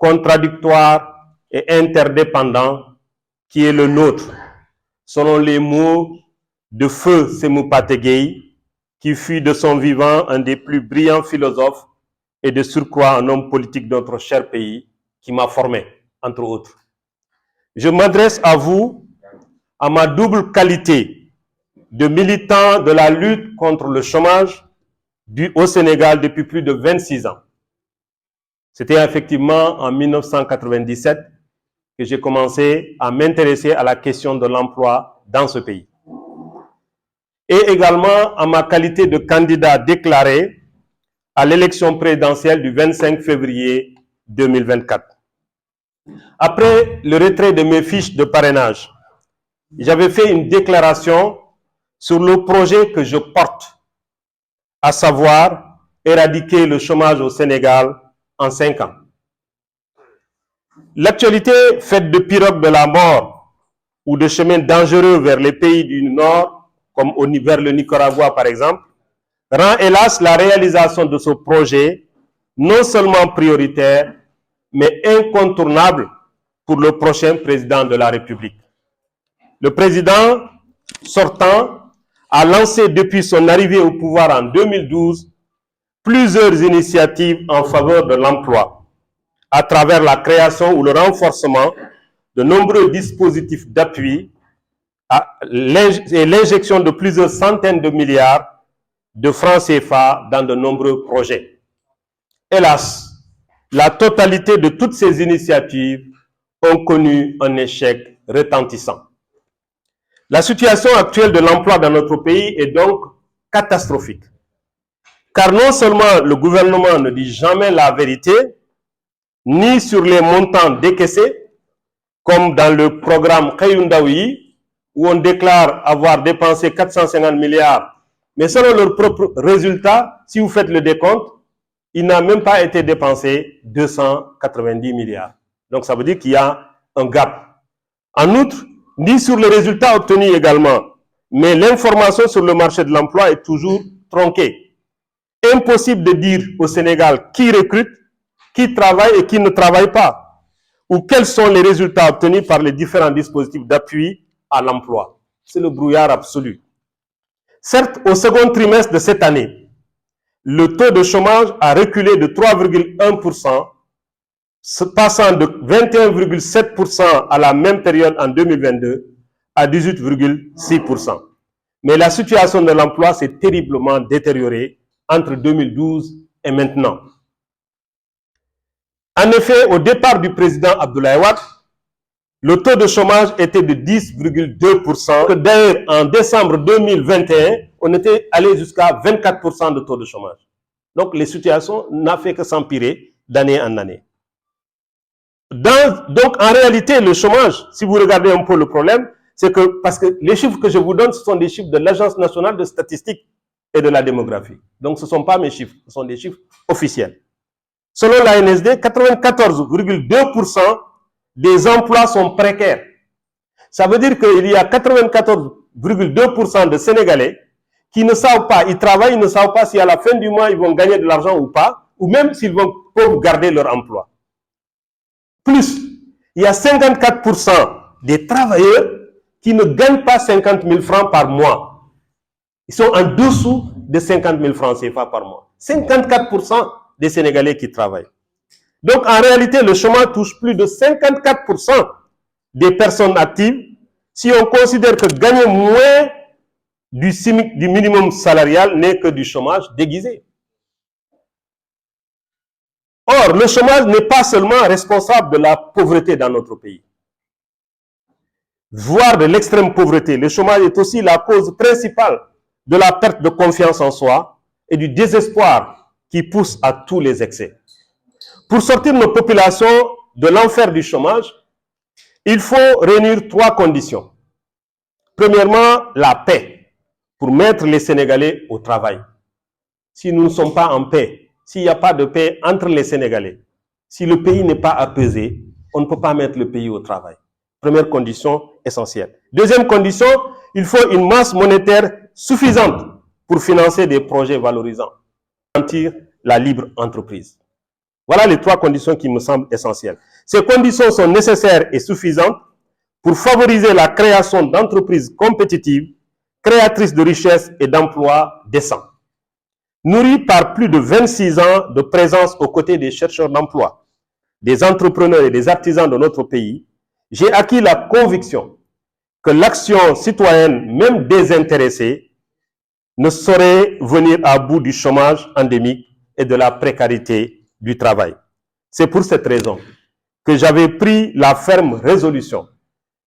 contradictoire et interdépendant qui est le nôtre, selon les mots de feu Sémou Pathé Gueye, qui fut de son vivant un des plus brillants philosophes et de surcroît un homme politique de notre cher pays, qui m'a formé, entre autres. Je m'adresse à vous, à ma double qualité de militant de la lutte contre le chômage au Sénégal depuis plus de 26 ans. C'était effectivement en 1997 que j'ai commencé à m'intéresser à la question de l'emploi dans ce pays. Et également à ma qualité de candidat déclaré à l'élection présidentielle du 25 février 2024. Après le retrait de mes fiches de parrainage, j'avais fait une déclaration sur le projet que je porte, à savoir éradiquer le chômage au Sénégal en 5 ans. L'actualité faite de pirogues de la mort ou de chemins dangereux vers les pays du Nord, comme vers le Nicaragua par exemple, rend hélas la réalisation de ce projet non seulement prioritaire, mais incontournable pour le prochain président de la République. Le président sortant a lancé depuis son arrivée au pouvoir en 2012 plusieurs initiatives en faveur de l'emploi, à travers la création ou le renforcement de nombreux dispositifs d'appui et l'injection de plusieurs centaines de milliards de francs CFA dans de nombreux projets. Hélas, la totalité de toutes ces initiatives ont connu un échec retentissant. La situation actuelle de l'emploi dans notre pays est donc catastrophique. Car non seulement le gouvernement ne dit jamais la vérité, ni sur les montants décaissés, comme dans le programme Kayundaoui, où on déclare avoir dépensé 450 milliards, mais selon leurs propres résultats, si vous faites le décompte, il n'a même pas été dépensé 290 milliards. Donc ça veut dire qu'il y a un gap. En outre, ni sur les résultats obtenus également, mais l'information sur le marché de l'emploi est toujours tronquée. Impossible de dire au Sénégal qui recrute, qui travaille et qui ne travaille pas, ou quels sont les résultats obtenus par les différents dispositifs d'appui à l'emploi. C'est le brouillard absolu. Certes, au second trimestre de cette année, le taux de chômage a reculé de 3,1%, passant de 21,7% à la même période en 2022 à 18,6%. Mais la situation de l'emploi s'est terriblement détériorée entre 2012 et maintenant. En effet, au départ du président Abdoulaye Wade, le taux de chômage était de 10,2%. D'ailleurs, en décembre 2021, on était allé jusqu'à 24% de taux de chômage. Donc, les situations n'ont fait que s'empirer d'année en année. Donc, en réalité, le chômage, si vous regardez un peu le problème, c'est que, parce que les chiffres que je vous donne, ce sont des chiffres de l'Agence nationale de statistique et de la démographie. Donc, ce ne sont pas mes chiffres, ce sont des chiffres officiels. Selon l'ANSD, 94,2% des emplois sont précaires. Ça veut dire qu'il y a 94,2% de Sénégalais qui ne savent pas, ils travaillent, ils ne savent pas si à la fin du mois, ils vont gagner de l'argent ou pas, ou même s'ils peuvent garder leur emploi. Plus, il y a 54% des travailleurs qui ne gagnent pas 50 000 francs par mois. Ils sont en dessous de 50 000 francs CFA par mois. 54% des Sénégalais qui travaillent. Donc, en réalité, le chômage touche plus de 54% des personnes actives si on considère que gagner moins du minimum salarial n'est que du chômage déguisé. Or, le chômage n'est pas seulement responsable de la pauvreté dans notre pays, voire de l'extrême pauvreté. Le chômage est aussi la cause principale de la perte de confiance en soi et du désespoir qui pousse à tous les excès. Pour sortir nos populations de l'enfer du chômage, il faut réunir 3 conditions. Premièrement, la paix, pour mettre les Sénégalais au travail. Si nous ne sommes pas en paix, s'il n'y a pas de paix entre les Sénégalais, si le pays n'est pas apaisé, on ne peut pas mettre le pays au travail. Première condition essentielle. Deuxième condition, il faut une masse monétaire suffisante pour financer des projets valorisants, garantir la libre entreprise. Voilà les 3 conditions qui me semblent essentielles. Ces conditions sont nécessaires et suffisantes pour favoriser la création d'entreprises compétitives, créatrices de richesses et d'emplois décents. Nourri par plus de 26 ans de présence aux côtés des chercheurs d'emploi, des entrepreneurs et des artisans de notre pays, j'ai acquis la conviction que l'action citoyenne, même désintéressée, ne saurait venir à bout du chômage endémique et de la précarité du travail. C'est pour cette raison que j'avais pris la ferme résolution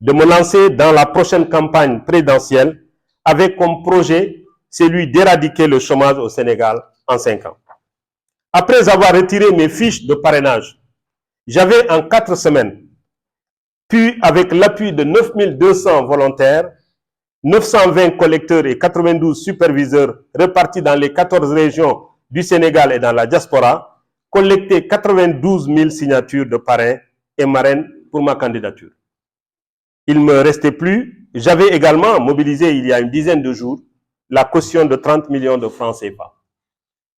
de me lancer dans la prochaine campagne présidentielle avec comme projet celui d'éradiquer le chômage au Sénégal en 5 ans. Après avoir retiré mes fiches de parrainage, j'avais en 4 semaines pu, avec l'appui de 9200 volontaires, 920 collecteurs et 92 superviseurs répartis dans les 14 régions du Sénégal et dans la diaspora, collecter 92 000 signatures de parrains et marraines pour ma candidature. Il ne me restait plus, j'avais également mobilisé il y a une dizaine de jours la caution de 30 millions de francs CFA.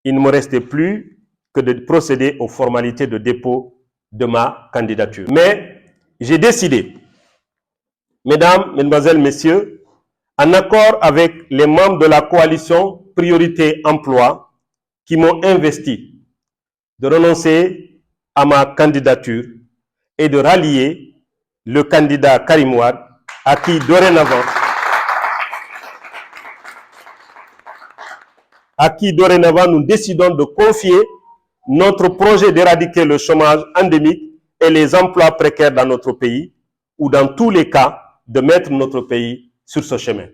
Il ne me restait plus que de procéder aux formalités de dépôt de ma candidature. Mais j'ai décidé, mesdames, mesdemoiselles, messieurs, en accord avec les membres de la coalition Priorité Emploi qui m'ont investi, de renoncer à ma candidature et de rallier le candidat Karim Wade, à qui dorénavant nous décidons de confier notre projet d'éradiquer le chômage endémique et les emplois précaires dans notre pays, ou dans tous les cas, de mettre notre pays sur ce chemin.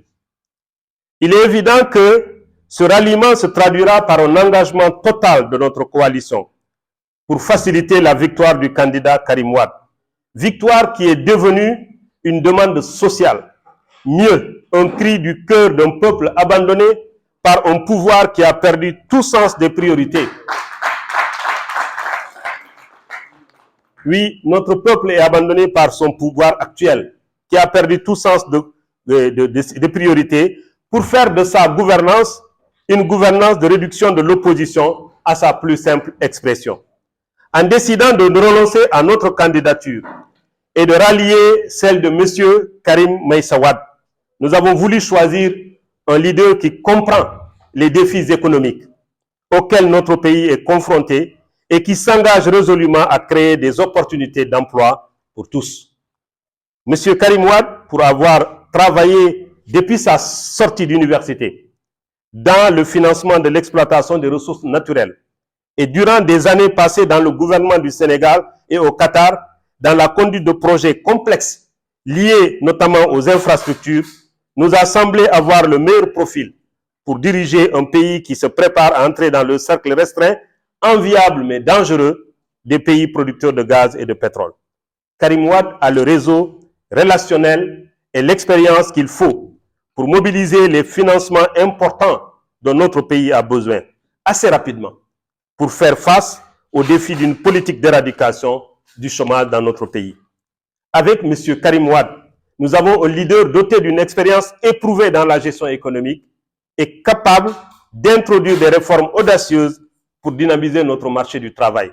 Il est évident que ce ralliement se traduira par un engagement total de notre coalition pour faciliter la victoire du candidat Karim Wade. Victoire qui est devenue une demande sociale, mieux, un cri du cœur d'un peuple abandonné par un pouvoir qui a perdu tout sens des priorités. Oui, notre peuple est abandonné par son pouvoir actuel, qui a perdu tout sens de priorités, pour faire de sa gouvernance une gouvernance de réduction de l'opposition à sa plus simple expression. En décidant de renoncer à notre candidature et de rallier celle de M. Karim Meïssa Wade, nous avons voulu choisir un leader qui comprend les défis économiques auxquels notre pays est confronté et qui s'engage résolument à créer des opportunités d'emploi pour tous. M. Karim Wade, pour avoir travaillé depuis sa sortie d'université dans le financement de l'exploitation des ressources naturelles et durant des années passées dans le gouvernement du Sénégal et au Qatar, dans la conduite de projets complexes liés notamment aux infrastructures, nous a semblé avoir le meilleur profil pour diriger un pays qui se prépare à entrer dans le cercle restreint, enviable mais dangereux, des pays producteurs de gaz et de pétrole. Karim Wade a le réseau relationnel et l'expérience qu'il faut pour mobiliser les financements importants dont notre pays a besoin assez rapidement pour faire face aux défis d'une politique d'éradication du chômage dans notre pays. Avec M. Karim Wade, nous avons un leader doté d'une expérience éprouvée dans la gestion économique et capable d'introduire des réformes audacieuses pour dynamiser notre marché du travail.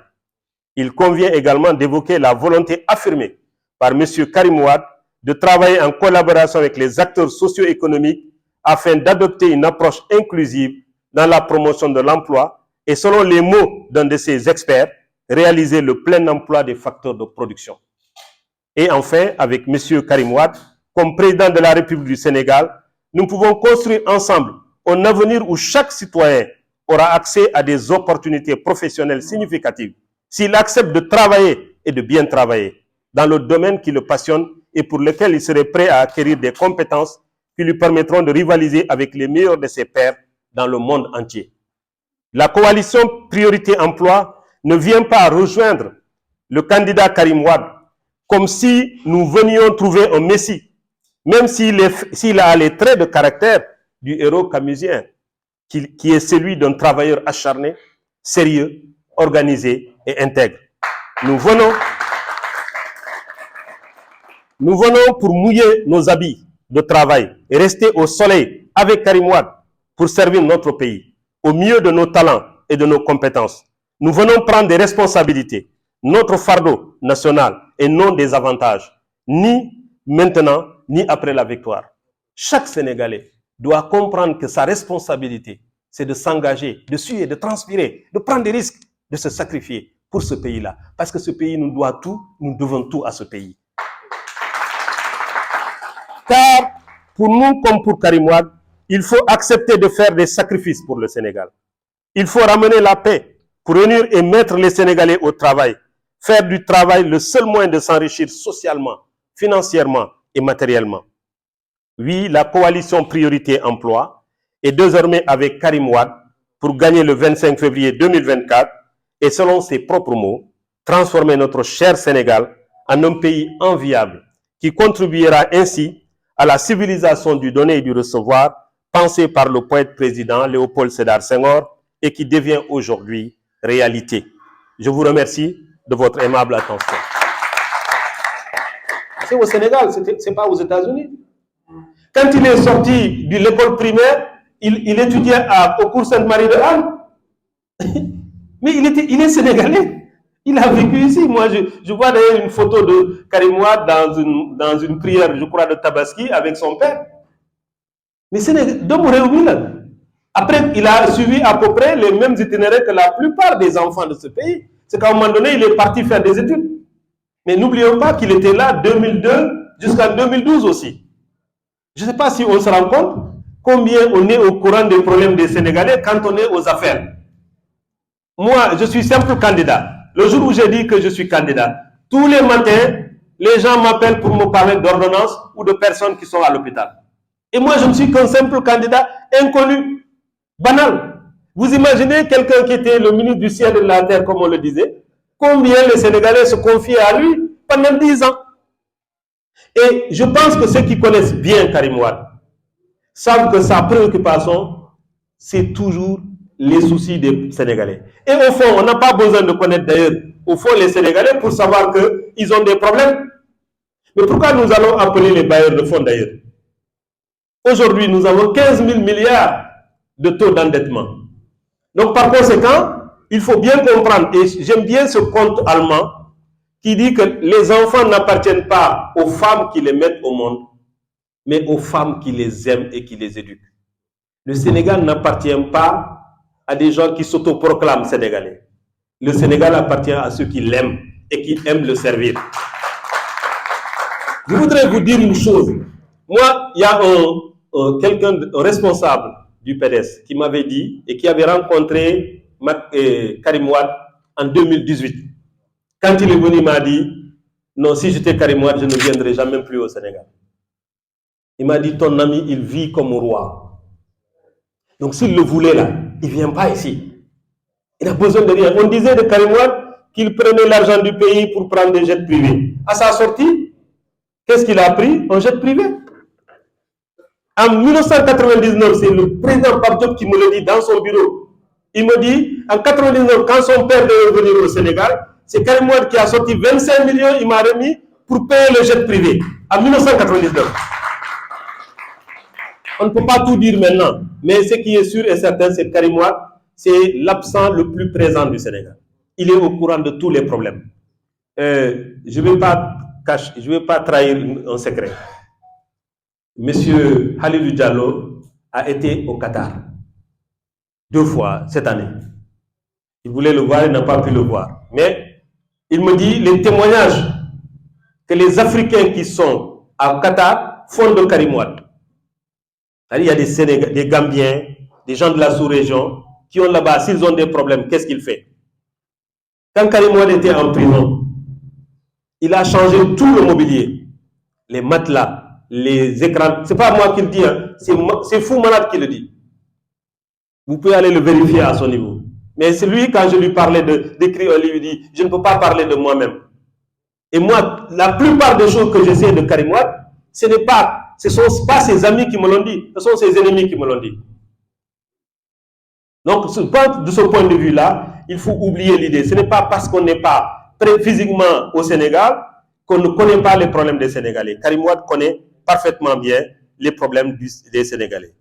Il convient également d'évoquer la volonté affirmée par M. Karim Wade de travailler en collaboration avec les acteurs socio-économiques afin d'adopter une approche inclusive dans la promotion de l'emploi et, selon les mots d'un de ses experts, réaliser le plein emploi des facteurs de production. Et enfin, avec M. Karim Wade, comme président de la République du Sénégal, nous pouvons construire ensemble un avenir où chaque citoyen aura accès à des opportunités professionnelles significatives s'il accepte de travailler et de bien travailler dans le domaine qui le passionne et pour lequel il serait prêt à acquérir des compétences qui lui permettront de rivaliser avec les meilleurs de ses pairs dans le monde entier. La coalition Priorité Emploi ne vient pas rejoindre le candidat Karim Wade comme si nous venions trouver un messie, même s'il a les traits de caractère du héros camusien, qui est celui d'un travailleur acharné, sérieux, organisé et intègre. Nous venons pour mouiller nos habits de travail et rester au soleil avec Karim Wade pour servir notre pays, au mieux de nos talents et de nos compétences. Nous venons prendre des responsabilités, notre fardeau national et non des avantages, ni maintenant, ni après la victoire. Chaque Sénégalais doit comprendre que sa responsabilité, c'est de s'engager, de suer, de transpirer, de prendre des risques, de se sacrifier pour ce pays-là. Parce que ce pays nous doit tout, nous devons tout à ce pays. Car pour nous comme pour Karim Wade, il faut accepter de faire des sacrifices pour le Sénégal. Il faut ramener la paix pour réunir et mettre les Sénégalais au travail. Faire du travail le seul moyen de s'enrichir socialement, financièrement et matériellement. Oui, la coalition Priorité Emploi est désormais avec Karim Wade pour gagner le 25 février 2024 et selon ses propres mots, transformer notre cher Sénégal en un pays enviable qui contribuera ainsi à la civilisation du donner et du recevoir pensée par le poète président Léopold Sédar Senghor et qui devient aujourd'hui réalité. Je vous remercie de votre aimable attention. C'est au Sénégal, ce n'est pas aux États-Unis. Quand il est sorti de l'école primaire, il étudiait au cours Sainte-Marie de Anne. Mais il est sénégalais. Il a vécu ici. Moi, je vois d'ailleurs une photo de Karim Wade dans une prière, je crois, de Tabaski avec son père. Mais après, il a suivi à peu près les mêmes itinéraires que la plupart des enfants de ce pays. C'est qu'à un moment donné, il est parti faire des études. Mais n'oublions pas qu'il était là 2002 jusqu'en 2012 aussi. Je ne sais pas si on se rend compte combien on est au courant des problèmes des Sénégalais quand on est aux affaires. Moi, je suis simple candidat. Le jour où j'ai dit que je suis candidat, tous les matins, les gens m'appellent pour me parler d'ordonnances ou de personnes qui sont à l'hôpital. Et moi, je ne suis qu'un simple candidat inconnu, banal. Vous imaginez quelqu'un qui était le ministre du ciel et de la terre, comme on le disait, combien les Sénégalais se confiaient à lui pendant 10 ans. Et je pense que ceux qui connaissent bien Karim Wade savent que sa préoccupation, c'est toujours les soucis des Sénégalais. Et au fond, on n'a pas besoin de connaître d'ailleurs, au fond, les Sénégalais pour savoir qu'ils ont des problèmes. Mais pourquoi nous allons appeler les bailleurs de fonds d'ailleurs? Aujourd'hui, nous avons 15 000 milliards de taux d'endettement. Donc, par conséquent, il faut bien comprendre, et j'aime bien ce conte allemand qui dit que les enfants n'appartiennent pas aux femmes qui les mettent au monde, mais aux femmes qui les aiment et qui les éduquent. Le Sénégal n'appartient pas à des gens qui s'autoproclament sénégalais. Le Sénégal appartient à ceux qui l'aiment et qui aiment le servir. Je voudrais vous dire une chose. Moi, il y a quelqu'un responsable du PDS qui m'avait dit et qui avait rencontré Karim Wade en 2018. Quand il est venu, il m'a dit, non, si j'étais Karim Wade, je ne viendrai jamais plus au Sénégal. Il m'a dit, ton ami, il vit comme roi. Donc s'il le voulait là, il ne vient pas ici. Il n'a besoin de rien. On disait de Karim Wade qu'il prenait l'argent du pays pour prendre des jets privés. À sa sortie, qu'est-ce qu'il a pris? Un jet privé. En 1999, c'est le président Pape Diop qui me le dit dans son bureau. Il me dit, en 1999, quand son père devait venir au Sénégal, c'est Karim Wade qui a sorti 25 millions, il m'a remis pour payer le jet privé. En 1999. On ne peut pas tout dire maintenant, mais ce qui est sûr et certain, c'est que Karim Wade, c'est l'absent le plus présent du Sénégal. Il est au courant de tous les problèmes. Je ne vais pas trahir un secret. Monsieur Halilou Diallo a été au Qatar 2 fois cette année. Il voulait le voir, il n'a pas pu le voir. Mais il me dit les témoignages que les Africains qui sont au Qatar font de Karim Wade. Il y a des Gambiens, des gens de la sous-région qui ont là-bas, s'ils ont des problèmes, qu'est-ce qu'il fait? Quand Karim Wade était en prison, il a changé tout le mobilier, les matelas, les écrans. Ce n'est pas moi qui le dis, hein. C'est Fou Malade qui le dit. Vous pouvez aller le vérifier à son niveau. Mais c'est lui, quand je lui parlais d'écrire un livre, il dit, je ne peux pas parler de moi-même. Et moi, la plupart des choses que je sais de Karim Wade, ce ne sont pas ses amis qui me l'ont dit, ce sont ses ennemis qui me l'ont dit. Donc, de ce point de vue-là, il faut oublier l'idée. Ce n'est pas parce qu'on n'est pas physiquement au Sénégal qu'on ne connaît pas les problèmes des Sénégalais. Karim Wade connaît parfaitement bien les problèmes des Sénégalais.